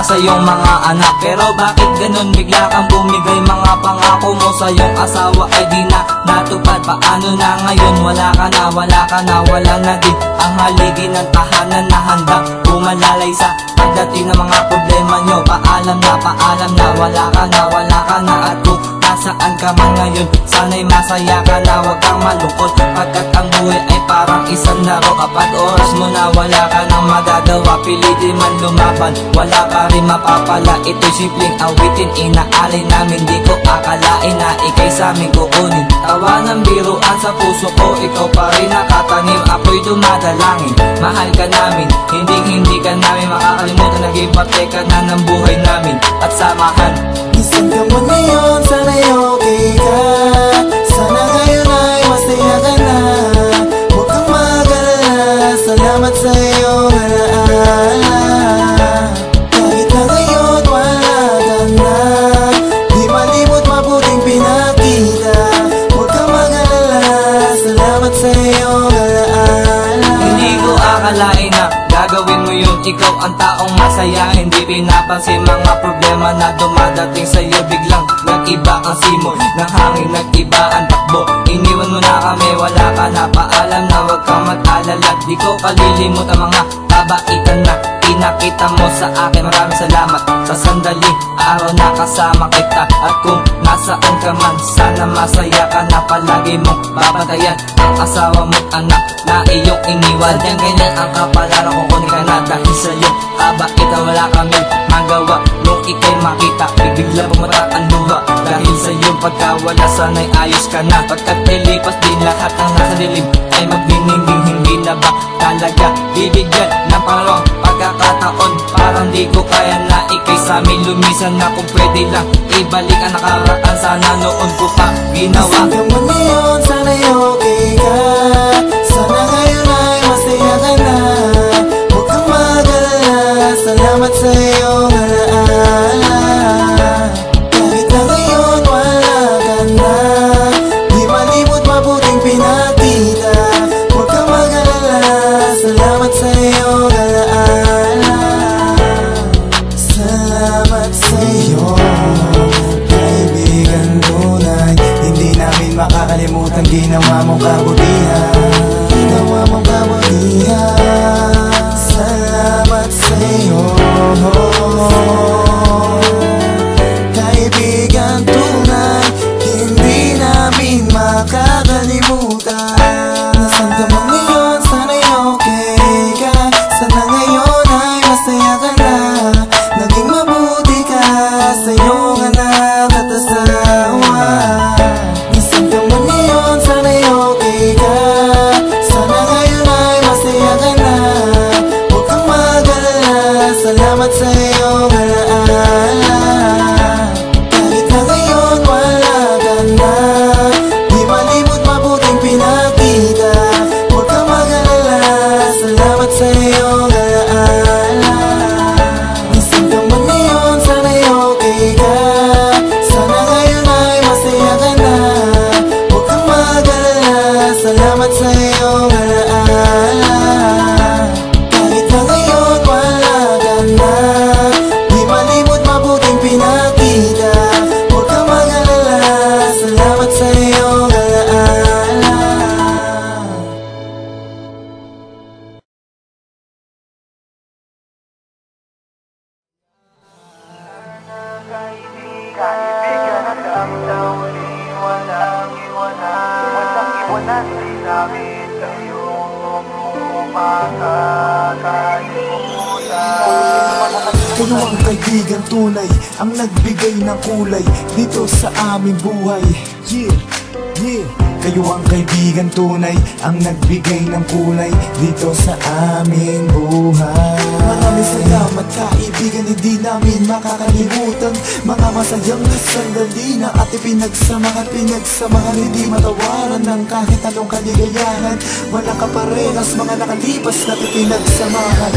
sa iyong mga anak. Pero bakit ganun bigla kang bumigay? Mga pangako mo sa iyong asawa ay di na natupad. Paano na ngayon? Wala ka na, wala na din ang haligi ng tahanan na handang pumalalay sa pagdating ng mga problema nyo. Paalam na, wala ka na. At kung nasaan ka man ngayon, sana'y masaya ka na, huwag kang malungkot, pagkat ang buhay ay parang isang laro. Kapag oras mo na wala ka nang magagawa, pilitin man lumaban, wala pa rin mapapala. Ito'y simpleng awitin, inaalay namin, di ko akalain na ikay sa'min kukunin. Tawa ng biruan sa puso ko, ikaw pa rin nakatanim, ako'y dumadalangin. Mahal ka namin, hindi ka namin makakalimutan, naging parte ka na ng buhay namin at samahan. Isang ka mo na yun, sana'y okay ka. Sana ngayon ay masaya ka na. Huwag kang mag-alala, salamat sa iyong alaala. Kahit na ngayon wala ka na, di malimot mabuting pinakita. Huwag kang mag-alala, salamat sa iyong alaala. Hindi ko akalain na gagawin mo yun, ikaw ang taong masaya. Hindi pinapansin mga problema na dumadating sa'yo. Biglang nag-iba ang simoy ng hangin, nag-iba ang takbo. Iniwan mo na kami, wala ka na, paalam na, huwag kang mag-alala. Di ko kalilimot ang mga kabaitan na pinakita mo sa akin. Maraming salamat sa sandaling araw na kasama kita. At kung nasaan ka man, sana masaya ka na. Palagi mong babantayan ang asawa mo't anak na iyong iniwan. Yan ganyan ang kapalaran, kukunin ka na dahil sa'yo kabaitan. Wala kami magawa nung ika'y makita, bigla pumatak ang luha. Dahil sa iyong pagkawala, sana'y ayos ka na. Pagkat nilipas din lahat ng nasa dilim, ay magdininding hindi na ba talaga bibigyan ng pangalawang pagkakataon? Parang di ko kaya na ikay sa'min lumisan na. Kung pwede lang ibalik ang nakaraan, sana noon ko pa ginawa. Isang ka mo na yun, sana'y okay ka. Sana ngayon ay masaya ka na. Huwag kang mag-alala, salamat sa iyong alaala. Kahit na ngayon wala ka na, di malimot mabuting pinakita. Huwag kang mag-alala, salamat sa iyong alaala. Salamat sa iyong kaibigan tunay. Hindi namin makakalimutan ginawa mong kabutihan. Salamat sa iyo, kaibigan tunay. Hindi namin makakalimutan. Nasaan ka man ngayon, sana'y okay ka. Sana ngayon ay masaya ka na. Naging mabuti ka sa iyong anak at asawa. Nasaan ka man ngayon, sana'y okay ka. Sana ngayon ay masaya ka na. Huwag kang mag-alala, salamat sa iyong alaala. Kahit na ngayon wala ka na, di malimot mabuting pinakita. Huwag kang mag-alala, salamat sa iyong alaala. Nasaan ka man ngayon, sana'y okay ka. Sana ngayon ay masaya ka na. Huwag kang mag-alala, salamat sa iyong alaala. Kahit na ngayon wala ka na, di malimot mabuting pinakita. Huwag kang mag-alala, salamat sa iyong alaala. Kaibigan at damdamin, walang iwanan din namin kayo makakalimutan. Kayo ang kaibigan tunay, ang nagbigay ng kulay dito sa aming buhay. Kayo ang kaibigan tunay, ang nagbigay ng kulay dito sa aming buhay. Maraming salamat kaibigan, hindi namin makakalimutan. Mga masayang sandali na at pinagsamahan, hindi matawaran ng kahit anong kaligayahan. Walang kaparehas mga nakalipas na pinagsamahan.